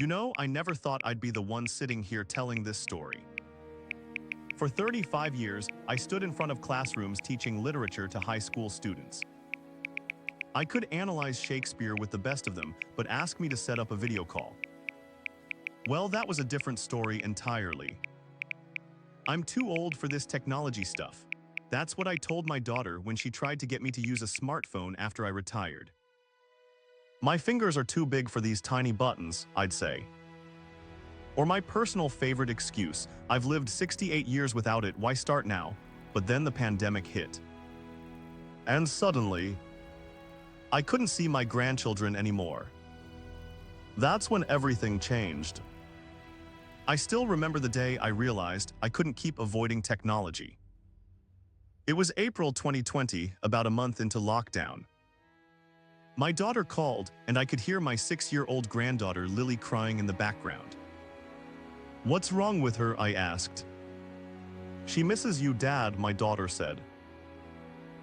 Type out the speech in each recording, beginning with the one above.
I never thought I'd be the one sitting here telling this story. For 35 years, I stood in front of classrooms teaching literature to high school students. I could analyze Shakespeare with the best of them, but ask me to set up a video call. Well, that was a different story entirely. I'm too old for this technology stuff. That's what I told my daughter when she tried to get me to use a smartphone after I retired. My fingers are too big for these tiny buttons, I'd say. Or my personal favorite excuse, I've lived 68 years without it, why start now? But then the pandemic hit. And suddenly, I couldn't see my grandchildren anymore. That's when everything changed. I still remember the day I realized I couldn't keep avoiding technology. It was April 2020, about a month into lockdown. My daughter called, and I could hear my 6-year-old granddaughter Lily crying in the background. "What's wrong with her?" I asked. "She misses you, Dad," my daughter said.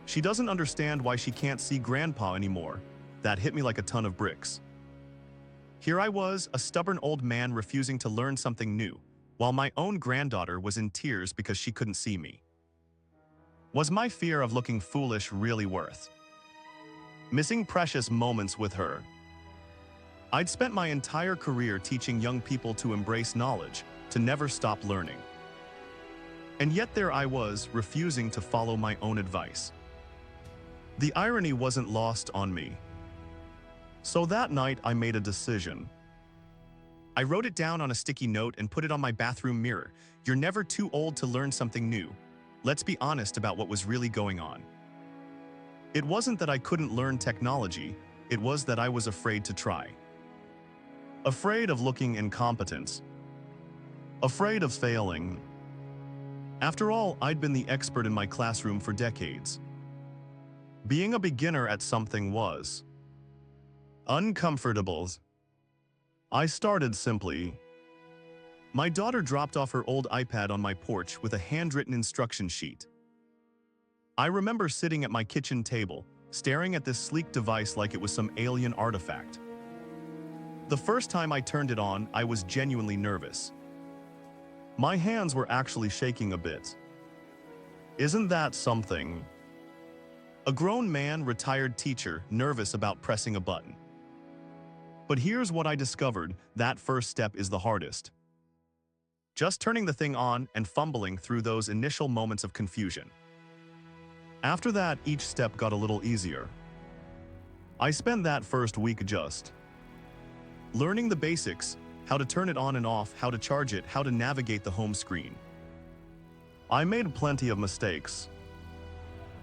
"She doesn't understand why she can't see Grandpa anymore." That hit me like a ton of bricks. Here I was, a stubborn old man refusing to learn something new, while my own granddaughter was in tears because she couldn't see me. Was my fear of looking foolish really worth missing precious moments with her? I'd spent my entire career teaching young people to embrace knowledge, to never stop learning. And yet there I was, refusing to follow my own advice. The irony wasn't lost on me. So that night I made a decision. I wrote it down on a sticky note and put it on my bathroom mirror. You're never too old to learn something new. Let's be honest about what was really going on. It wasn't that I couldn't learn technology, it was that I was afraid to try. Afraid of looking incompetent. Afraid of failing. After all, I'd been the expert in my classroom for decades. Being a beginner at something was uncomfortable. I started simply. My daughter dropped off her old iPad on my porch with a handwritten instruction sheet. I remember sitting at my kitchen table, staring at this sleek device like it was some alien artifact. The first time I turned it on, I was genuinely nervous. My hands were actually shaking a bit. Isn't that something? A grown man, retired teacher, nervous about pressing a button. But here's what I discovered, that first step is the hardest. Just turning the thing on and fumbling through those initial moments of confusion. After that, each step got a little easier. I spent that first week just learning the basics, how to turn it on and off, how to charge it, how to navigate the home screen. I made plenty of mistakes.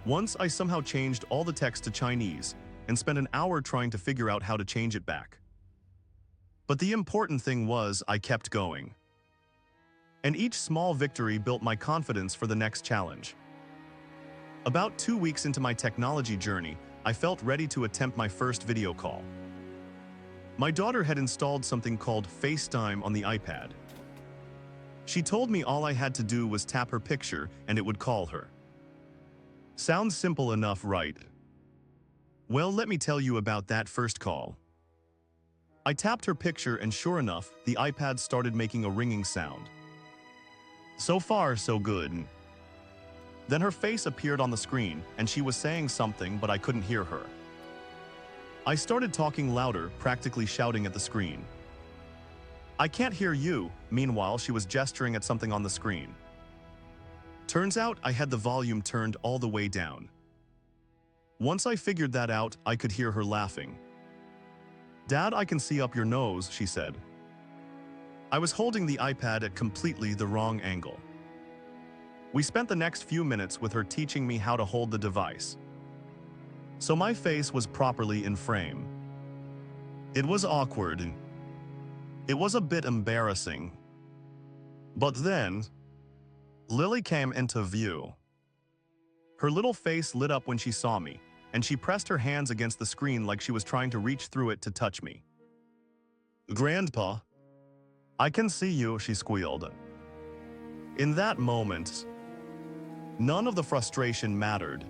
Once I somehow changed all the text to Chinese and spent an hour trying to figure out how to change it back. But the important thing was I kept going. And each small victory built my confidence for the next challenge. About 2 weeks into my technology journey, I felt ready to attempt my first video call. My daughter had installed something called FaceTime on the iPad. She told me all I had to do was tap her picture and it would call her. Sounds simple enough, right? Well, let me tell you about that first call. I tapped her picture and sure enough, the iPad started making a ringing sound. So far, so good. Then her face appeared on the screen and she was saying something, but I couldn't hear her. I started talking louder, practically shouting at the screen. "I can't hear you." Meanwhile, she was gesturing at something on the screen. Turns out I had the volume turned all the way down. Once I figured that out, I could hear her laughing. "Dad, I can see up your nose," she said. I was holding the iPad at completely the wrong angle. We spent the next few minutes with her teaching me how to hold the device, so my face was properly in frame. It was awkward. It was a bit embarrassing. But then, Lily came into view. Her little face lit up when she saw me, and she pressed her hands against the screen like she was trying to reach through it to touch me. "Grandpa, I can see you," she squealed. In that moment, none of the frustration mattered.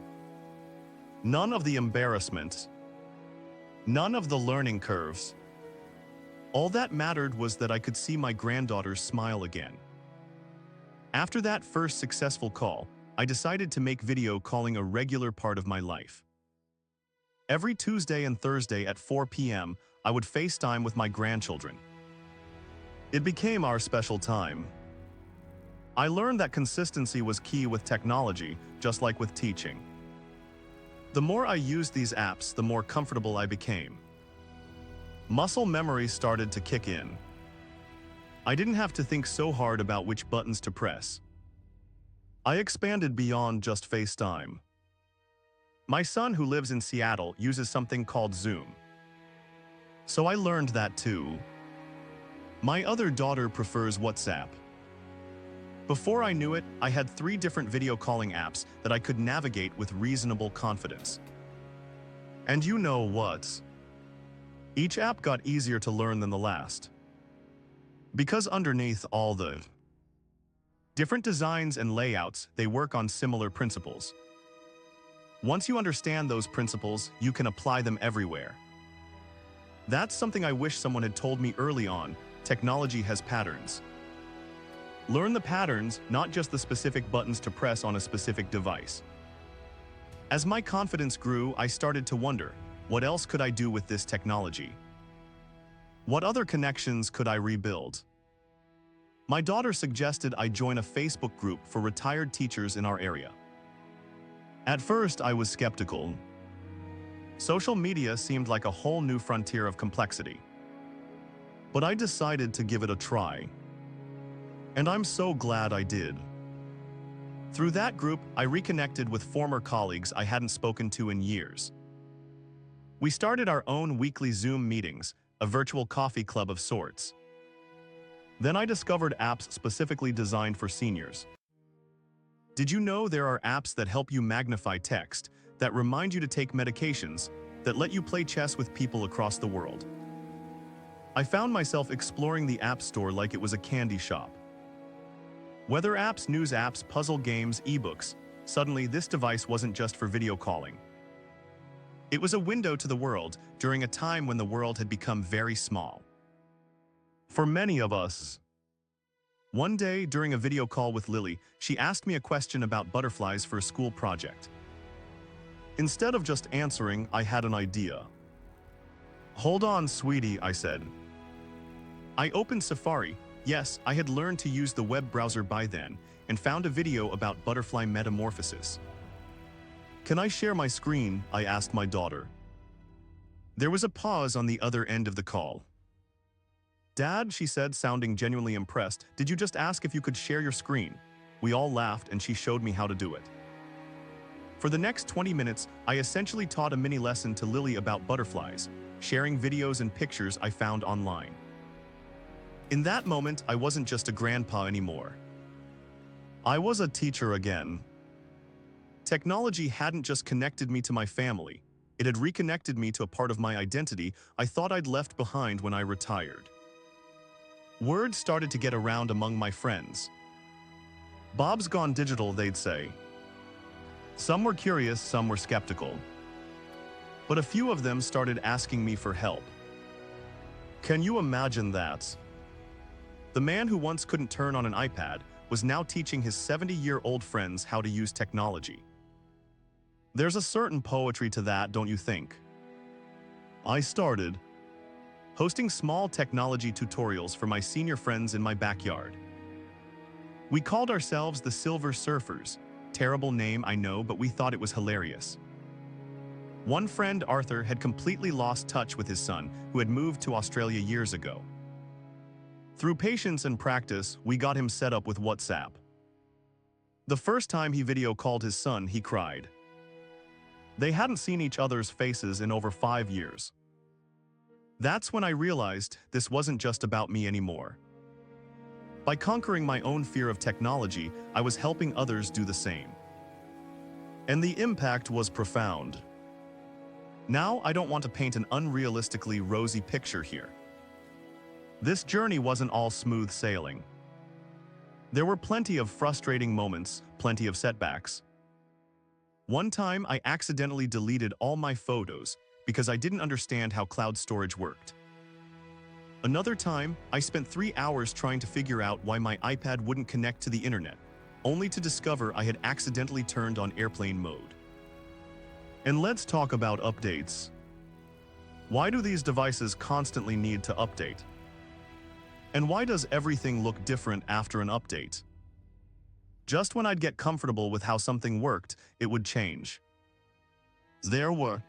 None of the embarrassment. None of the learning curves. All that mattered was that I could see my granddaughter's smile again. After that first successful call, I decided to make video calling a regular part of my life. Every Tuesday and Thursday at 4 p.m., I would FaceTime with my grandchildren. It became our special time. I learned that consistency was key with technology, just like with teaching. The more I used these apps, the more comfortable I became. Muscle memory started to kick in. I didn't have to think so hard about which buttons to press. I expanded beyond just FaceTime. My son, who lives in Seattle, uses something called Zoom. So I learned that too. My other daughter prefers WhatsApp. Before I knew it, I had 3 different video calling apps that I could navigate with reasonable confidence. And you know what? Each app got easier to learn than the last. Because underneath all the different designs and layouts, they work on similar principles. Once you understand those principles, you can apply them everywhere. That's something I wish someone had told me early on. Technology has patterns. Learn the patterns, not just the specific buttons to press on a specific device. As my confidence grew, I started to wonder, what else could I do with this technology? What other connections could I rebuild? My daughter suggested I join a Facebook group for retired teachers in our area. At first, I was skeptical. Social media seemed like a whole new frontier of complexity. But I decided to give it a try. And I'm so glad I did. Through that group, I reconnected with former colleagues I hadn't spoken to in years. We started our own weekly Zoom meetings, a virtual coffee club of sorts. Then I discovered apps specifically designed for seniors. Did you know there are apps that help you magnify text, that remind you to take medications, that let you play chess with people across the world? I found myself exploring the App Store like it was a candy shop. Weather apps, news apps, puzzle games, ebooks. Suddenly, this device wasn't just for video calling. It was a window to the world during a time when the world had become very small. For many of us. One day, during a video call with Lily, she asked me a question about butterflies for a school project. Instead of just answering, I had an idea. "Hold on, sweetie," I said. I opened Safari. Yes, I had learned to use the web browser by then, and found a video about butterfly metamorphosis. "Can I share my screen?" I asked my daughter. There was a pause on the other end of the call. "Dad," she said, sounding genuinely impressed, "did you just ask if you could share your screen?" We all laughed, and she showed me how to do it. For the next 20 minutes, I essentially taught a mini lesson to Lily about butterflies, sharing videos and pictures I found online. In that moment, I wasn't just a grandpa anymore. I was a teacher again. Technology hadn't just connected me to my family. It had reconnected me to a part of my identity I thought I'd left behind when I retired. Word started to get around among my friends. "Bob's gone digital," they'd say. Some were curious, some were skeptical. But a few of them started asking me for help. Can you imagine that? The man who once couldn't turn on an iPad was now teaching his 70-year-old friends how to use technology. There's a certain poetry to that, don't you think? I started hosting small technology tutorials for my senior friends in my backyard. We called ourselves the Silver Surfers. Terrible name, I know, but we thought it was hilarious. One friend, Arthur, had completely lost touch with his son, who had moved to Australia years ago. Through patience and practice, we got him set up with WhatsApp. The first time he video called his son, he cried. They hadn't seen each other's faces in over 5 years. That's when I realized this wasn't just about me anymore. By conquering my own fear of technology, I was helping others do the same. And the impact was profound. Now, I don't want to paint an unrealistically rosy picture here. This journey wasn't all smooth sailing. There were plenty of frustrating moments, plenty of setbacks. One time, I accidentally deleted all my photos because I didn't understand how cloud storage worked. Another time, I spent 3 hours trying to figure out why my iPad wouldn't connect to the internet, only to discover I had accidentally turned on airplane mode. And let's talk about updates. Why do these devices constantly need to update? And why does everything look different after an update? Just when I'd get comfortable with how something worked, it would change. There were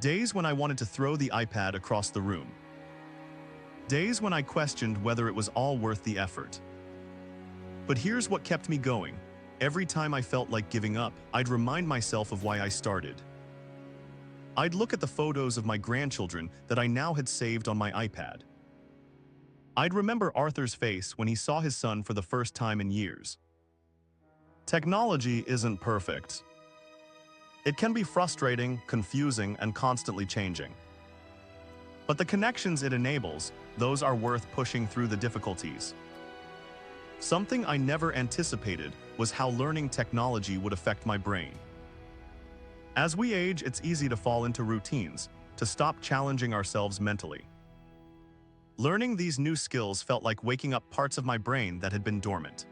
days when I wanted to throw the iPad across the room. Days when I questioned whether it was all worth the effort. But here's what kept me going. Every time I felt like giving up, I'd remind myself of why I started. I'd look at the photos of my grandchildren that I now had saved on my iPad. I'd remember Arthur's face when he saw his son for the first time in years. Technology isn't perfect. It can be frustrating, confusing, and constantly changing. But the connections it enables, those are worth pushing through the difficulties. Something I never anticipated was how learning technology would affect my brain. As we age, it's easy to fall into routines, to stop challenging ourselves mentally. Learning these new skills felt like waking up parts of my brain that had been dormant.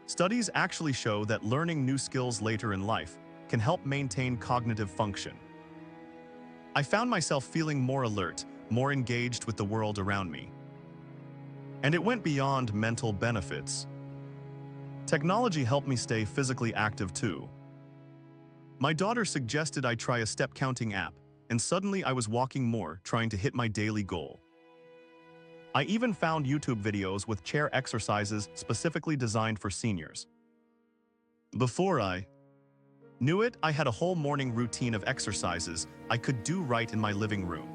Studies actually show that learning new skills later in life can help maintain cognitive function. I found myself feeling more alert, more engaged with the world around me. And it went beyond mental benefits. Technology helped me stay physically active too. My daughter suggested I try a step counting app, and suddenly I was walking more, trying to hit my daily goal. I even found YouTube videos with chair exercises specifically designed for seniors. Before I knew it, I had a whole morning routine of exercises I could do right in my living room.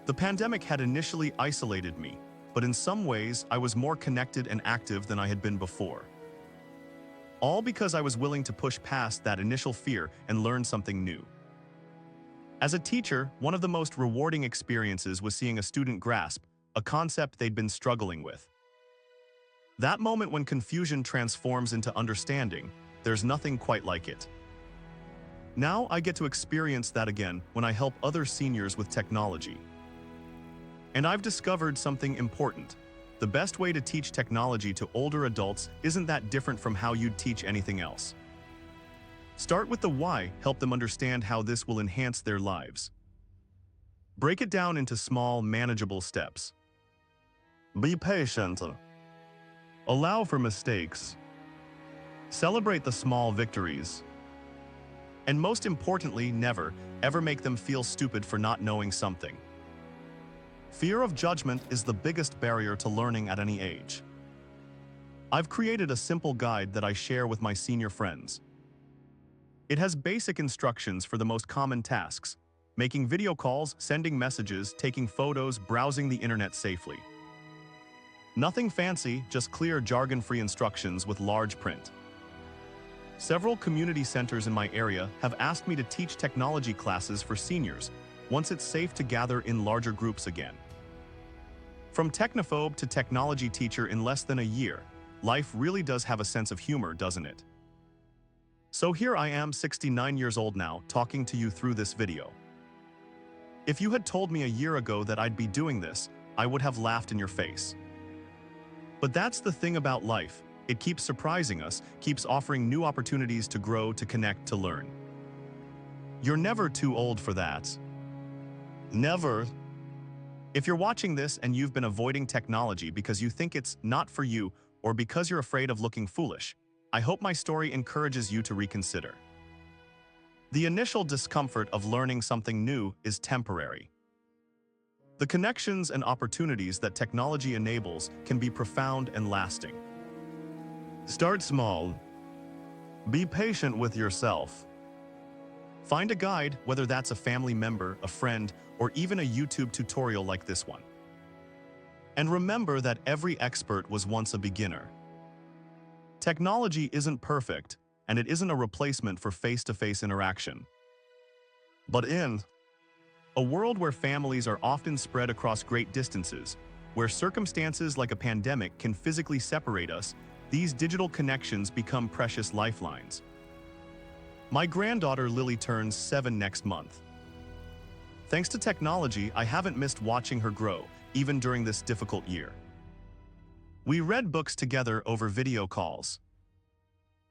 The pandemic had initially isolated me, but in some ways I was more connected and active than I had been before. All because I was willing to push past that initial fear and learn something new. As a teacher, one of the most rewarding experiences was seeing a student grasp a concept they'd been struggling with. That moment when confusion transforms into understanding, there's nothing quite like it. Now I get to experience that again when I help other seniors with technology. And I've discovered something important. The best way to teach technology to older adults isn't that different from how you'd teach anything else. Start with the why, help them understand how this will enhance their lives. Break it down into small, manageable steps. Be patient. Allow for mistakes. Celebrate the small victories. And most importantly, never, ever make them feel stupid for not knowing something. Fear of judgment is the biggest barrier to learning at any age. I've created a simple guide that I share with my senior friends. It has basic instructions for the most common tasks: making video calls, sending messages, taking photos, browsing the internet safely. Nothing fancy, just clear jargon-free instructions with large print. Several community centers in my area have asked me to teach technology classes for seniors once it's safe to gather in larger groups again. From technophobe to technology teacher in less than a year, life really does have a sense of humor, doesn't it? So here I am, 69 years old now, talking to you through this video. If you had told me a year ago that I'd be doing this, I would have laughed in your face. But that's the thing about life. It keeps surprising us, keeps offering new opportunities to grow, to connect, to learn. You're never too old for that. Never. If you're watching this and you've been avoiding technology because you think it's not for you or because you're afraid of looking foolish, I hope my story encourages you to reconsider. The initial discomfort of learning something new is temporary. The connections and opportunities that technology enables can be profound and lasting. Start small. Be patient with yourself. Find a guide, whether that's a family member, a friend, or even a YouTube tutorial like this one. And remember that every expert was once a beginner. Technology isn't perfect, and it isn't a replacement for face-to-face interaction. But in a world where families are often spread across great distances, where circumstances like a pandemic can physically separate us, these digital connections become precious lifelines. My granddaughter Lily turns 7 next month. Thanks to technology, I haven't missed watching her grow, even during this difficult year. We read books together over video calls.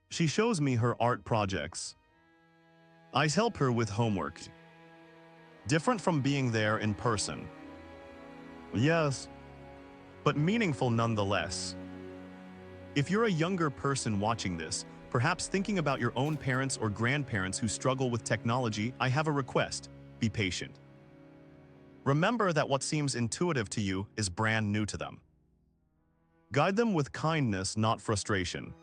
She shows me her art projects. I help her with homework. Different from being there in person. Yes, but meaningful nonetheless. If you're a younger person watching this, perhaps thinking about your own parents or grandparents who struggle with technology, I have a request: be patient. Remember that what seems intuitive to you is brand new to them. Guide them with kindness, not frustration.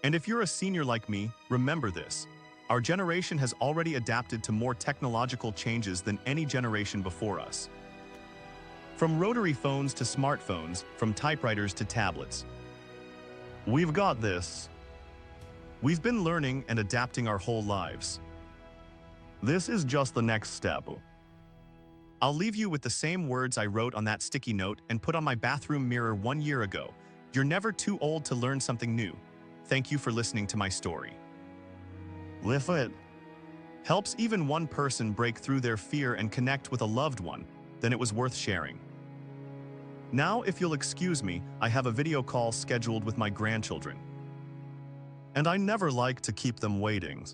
And if you're a senior like me, remember this: our generation has already adapted to more technological changes than any generation before us. From rotary phones to smartphones, from typewriters to tablets. We've got this. We've been learning and adapting our whole lives. This is just the next step. I'll leave you with the same words I wrote on that sticky note and put on my bathroom mirror 1 year ago. You're never too old to learn something new. Thank you for listening to my story. If it helps even one person break through their fear and connect with a loved one, then it was worth sharing. Now, if you'll excuse me, I have a video call scheduled with my grandchildren. And I never like to keep them waiting.